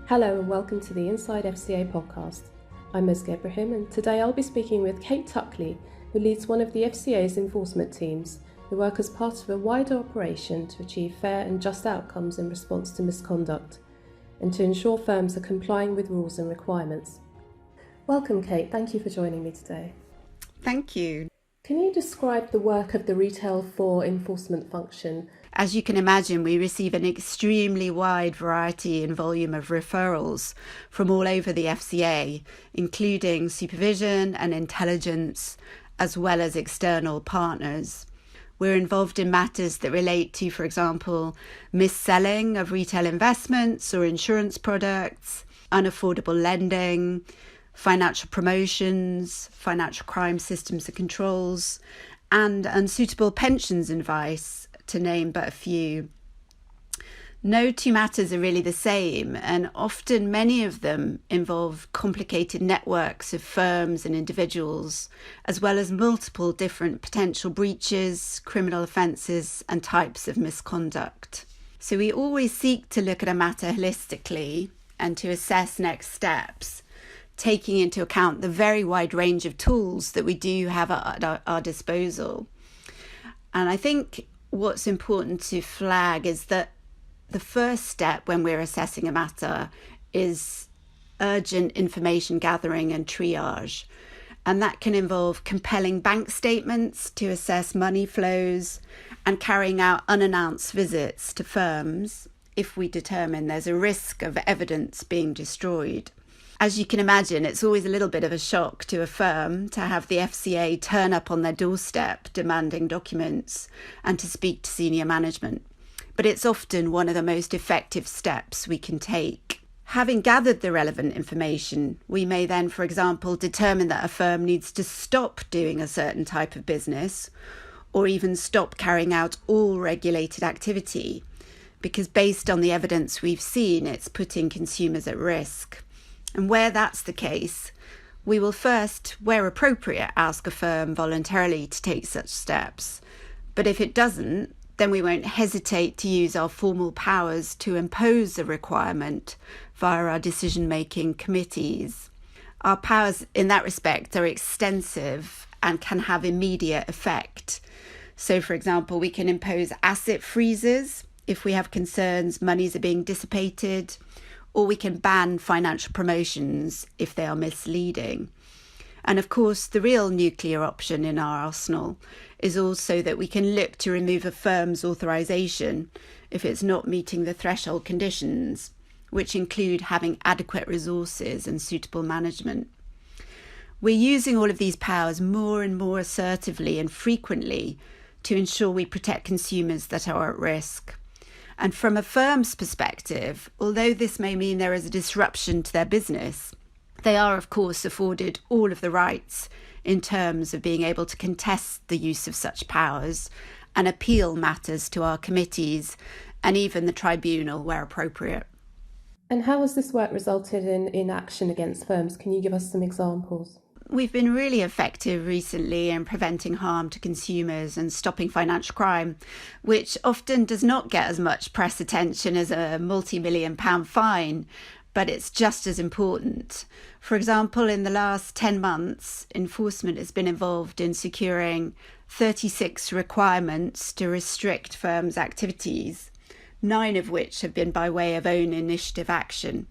Hello and welcome to the Inside FCA Podcast. I'm Ms. Ibrahim and today I'll be speaking with Kate Tuckley, who leads one of the FCA's enforcement teams who work as part of a wider operation to achieve fair and just outcomes in response to misconduct and to ensure firms are complying with rules and requirements. Welcome Kate, thank you for joining me today. Thank you. Can you describe the work of the Retail 4 enforcement function? As you can imagine, we receive an extremely wide variety and volume of referrals from all over the FCA, including supervision and intelligence, as well as external partners. We're involved in matters that relate to, for example, mis-selling of retail investments or insurance products, unaffordable lending, financial promotions, financial crime systems and controls, and unsuitable pensions advice, to name but a few. No two matters are really the same, and often many of them involve complicated networks of firms and individuals, as well as multiple different potential breaches, criminal offences and types of misconduct. So we always seek to look at a matter holistically and to assess next steps, taking into account the very wide range of tools that we do have at our disposal. And I think what's important to flag is that the first step when we're assessing a matter is urgent information gathering and triage. And that can involve compelling bank statements to assess money flows and carrying out unannounced visits to firms if we determine there's a risk of evidence being destroyed. As you can imagine, it's always a little bit of a shock to a firm to have the FCA turn up on their doorstep demanding documents and to speak to senior management. But it's often one of the most effective steps we can take. Having gathered the relevant information, we may then, for example, determine that a firm needs to stop doing a certain type of business or even stop carrying out all regulated activity, because based on the evidence we've seen, it's putting consumers at risk. And where that's the case, we will first, where appropriate, ask a firm voluntarily to take such steps. But if it doesn't, then we won't hesitate to use our formal powers to impose a requirement via our decision-making committees. Our powers in that respect are extensive and can have immediate effect. So, for example, we can impose asset freezes if we have concerns monies are being dissipated, or we can ban financial promotions if they are misleading. And of course, the real nuclear option in our arsenal is also that we can look to remove a firm's authorisation if it's not meeting the threshold conditions, which include having adequate resources and suitable management. We're using all of these powers more and more assertively and frequently to ensure we protect consumers that are at risk. And from a firm's perspective, although this may mean there is a disruption to their business, they are, of course, afforded all of the rights in terms of being able to contest the use of such powers and appeal matters to our committees and even the tribunal where appropriate. And how has this work resulted in action against firms? Can you give us some examples? We've been really effective recently in preventing harm to consumers and stopping financial crime, which often does not get as much press attention as a multi-million-pound fine, but it's just as important. For example, in the last 10 months, enforcement has been involved in securing 36 requirements to restrict firms' activities, 9 of which have been by way of own initiative action.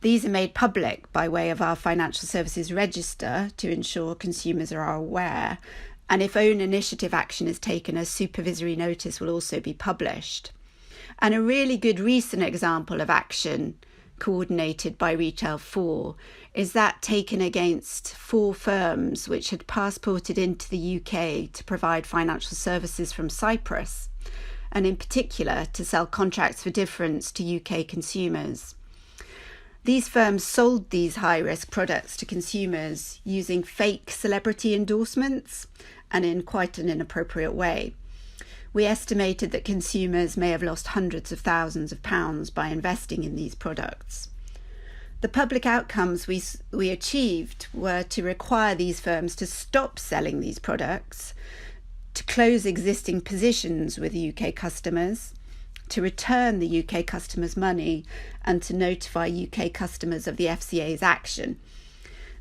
These are made public by way of our Financial Services Register to ensure consumers are aware, and if own initiative action is taken, a supervisory notice will also be published. And a really good recent example of action coordinated by Retail 4 is that taken against 4 firms which had passported into the UK to provide financial services from Cyprus, and in particular to sell contracts for difference to UK consumers. These firms sold these high-risk products to consumers using fake celebrity endorsements and in quite an inappropriate way. We estimated that consumers may have lost hundreds of thousands of pounds by investing in these products. The public outcomes we achieved were to require these firms to stop selling these products, to close existing positions with UK customers, to return the UK customers' money and to notify UK customers of the FCA's action.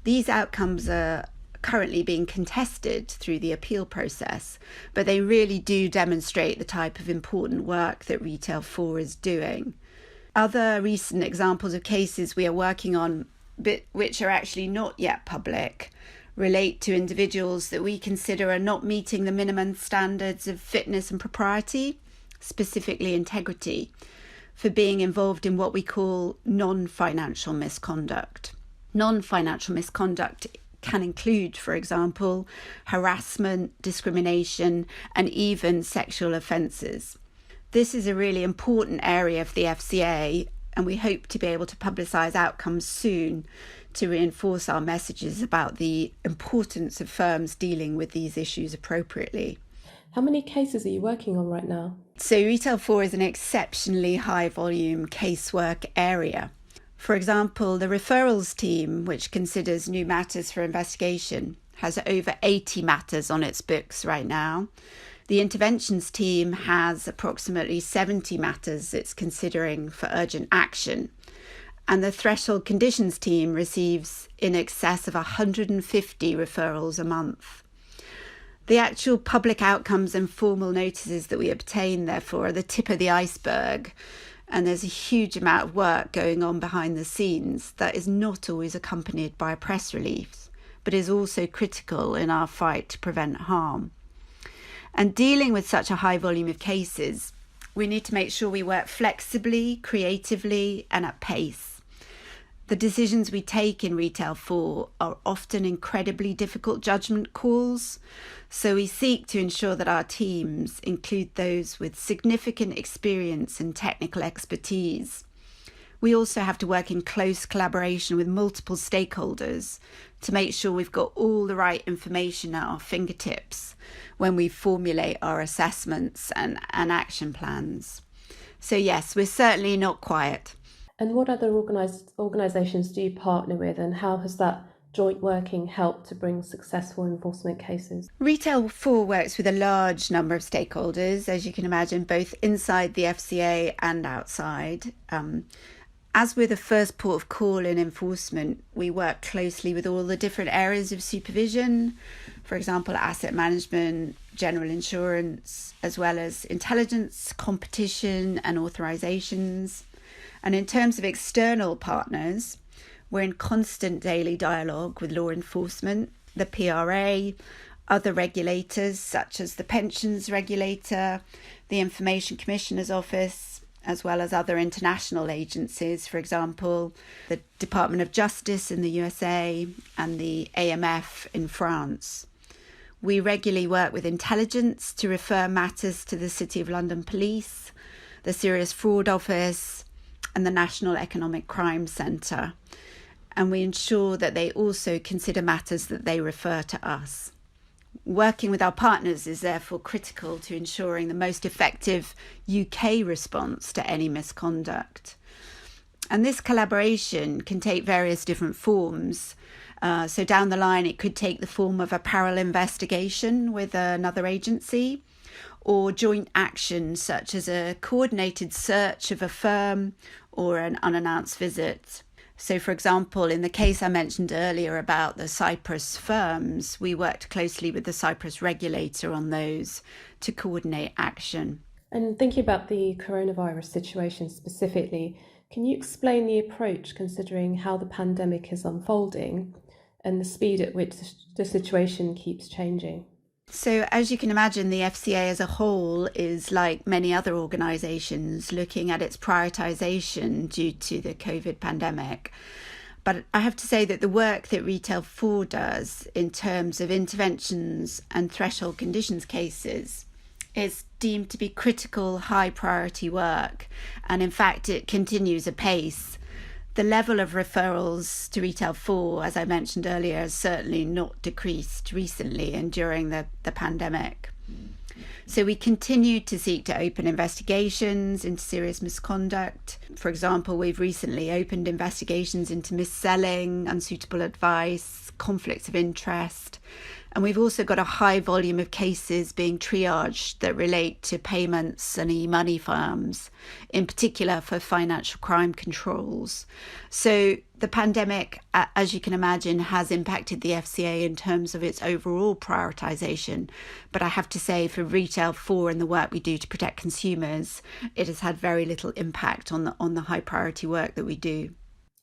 These outcomes are currently being contested through the appeal process, but they really do demonstrate the type of important work that Retail 4 is doing. Other recent examples of cases we are working on, but which are actually not yet public, relate to individuals that we consider are not meeting the minimum standards of fitness and propriety, specifically integrity, for being involved in what we call non-financial misconduct. Non-financial misconduct can include, for example, harassment, discrimination, and even sexual offences. This is a really important area for the FCA, and we hope to be able to publicise outcomes soon to reinforce our messages about the importance of firms dealing with these issues appropriately. How many cases are you working on right now? So Retail 4 is an exceptionally high volume casework area. For example, the referrals team, which considers new matters for investigation, has over 80 matters on its books right now. The interventions team has approximately 70 matters it's considering for urgent action. And the threshold conditions team receives in excess of 150 referrals a month. The actual public outcomes and formal notices that we obtain, therefore, are the tip of the iceberg. And there's a huge amount of work going on behind the scenes that is not always accompanied by a press release, but is also critical in our fight to prevent harm. And dealing with such a high volume of cases, we need to make sure we work flexibly, creatively, and at pace. The decisions we take in Retail 4 are often incredibly difficult judgment calls, so we seek to ensure that our teams include those with significant experience and technical expertise. We also have to work in close collaboration with multiple stakeholders to make sure we've got all the right information at our fingertips when we formulate our assessments and action plans. So yes, we're certainly not quiet. And what other organisations do you partner with, and how has that joint working helped to bring successful enforcement cases? Retail 4 works with a large number of stakeholders, as you can imagine, both inside the FCA and outside. As we're the first port of call in enforcement, we work closely with all the different areas of supervision, for example, asset management, general insurance, as well as intelligence, competition and authorisations. And in terms of external partners, we're in constant daily dialogue with law enforcement, the PRA, other regulators such as the Pensions Regulator, the Information Commissioner's Office, as well as other international agencies, for example, the Department of Justice in the USA and the AMF in France. We regularly work with intelligence to refer matters to the City of London Police, the Serious Fraud Office, and the National Economic Crime Centre. And we ensure that they also consider matters that they refer to us. Working with our partners is therefore critical to ensuring the most effective UK response to any misconduct. And this collaboration can take various different forms. So down the line, it could take the form of a parallel investigation with another agency, or joint action such as a coordinated search of a firm or an unannounced visit. So, for example, in the case I mentioned earlier about the Cyprus firms, we worked closely with the Cyprus regulator on those to coordinate action. And thinking about the coronavirus situation specifically, can you explain the approach considering how the pandemic is unfolding and the speed at which the situation keeps changing? So as you can imagine, the FCA as a whole is, like many other organisations, looking at its prioritisation due to the COVID pandemic. But I have to say that the work that Retail 4 does in terms of interventions and threshold conditions cases is deemed to be critical, high priority work. And in fact, it continues apace. The level of referrals to Retail 4, as I mentioned earlier, has certainly not decreased recently and during the pandemic. So we continue to seek to open investigations into serious misconduct. For example, we've recently opened investigations into mis-selling, unsuitable advice, conflicts of interest, And we've also got a high volume of cases being triaged that relate to payments and e-money firms, in particular for financial crime controls. So the pandemic, as you can imagine, has impacted the FCA in terms of its overall prioritisation. But I have to say, for Retail 4 and the work we do to protect consumers, it has had very little impact on the high priority work that we do.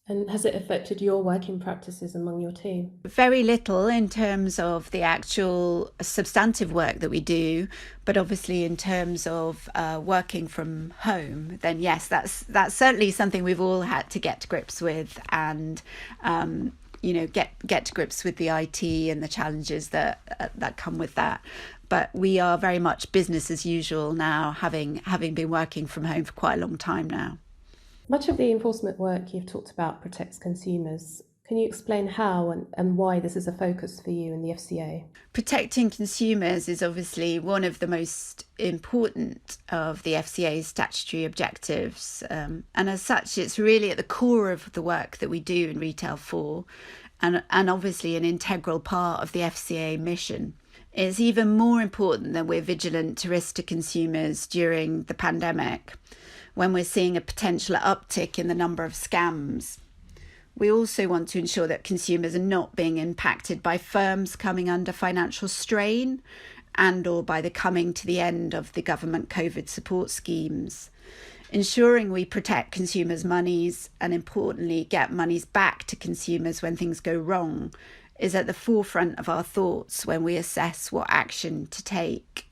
And has it affected your working practices among your team? Very little in terms of the actual substantive work that we do, but obviously in terms of working from home, then yes, that's certainly something we've all had to get to grips with, and get to grips with the IT and the challenges that come with that. But we are very much business as usual now, having been working from home for quite a long time now. Much of the enforcement work you've talked about protects consumers. Can you explain how and why this is a focus for you in the FCA? Protecting consumers is obviously one of the most important of the FCA's statutory objectives. And as such, it's really at the core of the work that we do in Retail 4, and obviously an integral part of the FCA mission. It's even more important that we're vigilant to risk to consumers during the pandemic, when we're seeing a potential uptick in the number of scams. We also want to ensure that consumers are not being impacted by firms coming under financial strain or by the coming to the end of the government COVID support schemes. Ensuring we protect consumers' monies and, importantly, get monies back to consumers when things go wrong is at the forefront of our thoughts when we assess what action to take.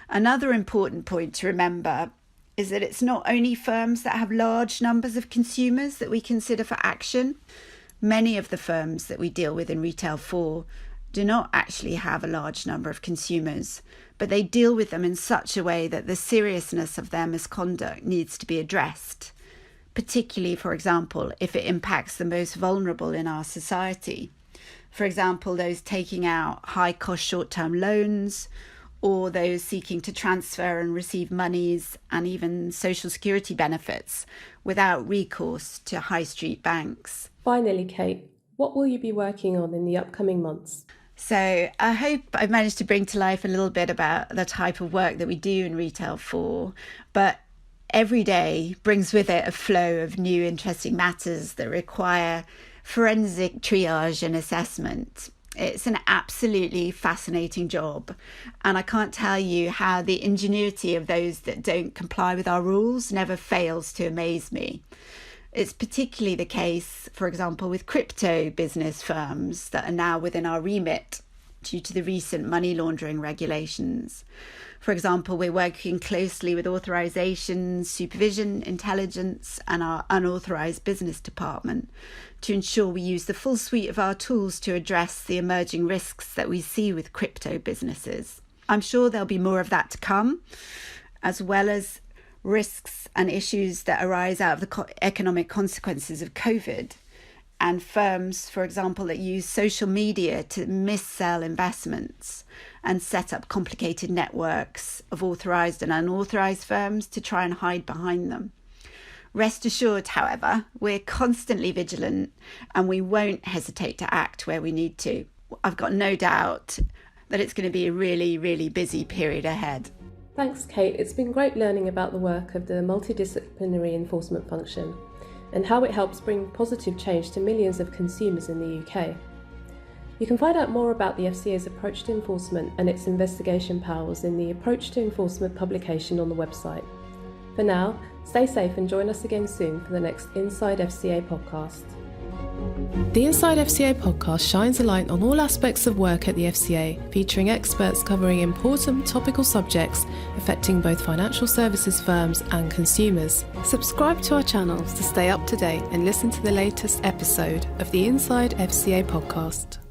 Another important point to remember is that it's not only firms that have large numbers of consumers that we consider for action. Many of the firms that we deal with in Retail 4 do not actually have a large number of consumers, but they deal with them in such a way that the seriousness of their misconduct needs to be addressed, particularly, for example, if it impacts the most vulnerable in our society. For example, those taking out high-cost short-term loans, or those seeking to transfer and receive monies and even social security benefits without recourse to high street banks. Finally, Kate, what will you be working on in the upcoming months? So I hope I've managed to bring to life a little bit about the type of work that we do in Retail 4, but every day brings with it a flow of new interesting matters that require forensic triage and assessment. It's an absolutely fascinating job, and I can't tell you how the ingenuity of those that don't comply with our rules never fails to amaze me. It's particularly the case, for example, with crypto business firms that are now within our remit due to the recent money laundering regulations. For example, we're working closely with authorisations, supervision, intelligence and our unauthorised business department to ensure we use the full suite of our tools to address the emerging risks that we see with crypto businesses. I'm sure there'll be more of that to come, as well as risks and issues that arise out of the economic consequences of COVID, and firms, for example, that use social media to mis-sell investments and set up complicated networks of authorised and unauthorised firms to try and hide behind them. Rest assured, however, we're constantly vigilant and we won't hesitate to act where we need to. I've got no doubt that it's going to be a really, really busy period ahead. Thanks, Kate. It's been great learning about the work of the multidisciplinary enforcement function and how it helps bring positive change to millions of consumers in the UK. You can find out more about the FCA's approach to enforcement and its investigation powers in the Approach to Enforcement publication on the website. For now, stay safe and join us again soon for the next Inside FCA podcast. The Inside FCA podcast shines a light on all aspects of work at the FCA, featuring experts covering important topical subjects affecting both financial services firms and consumers. Subscribe to our channels to stay up to date and listen to the latest episode of the Inside FCA podcast.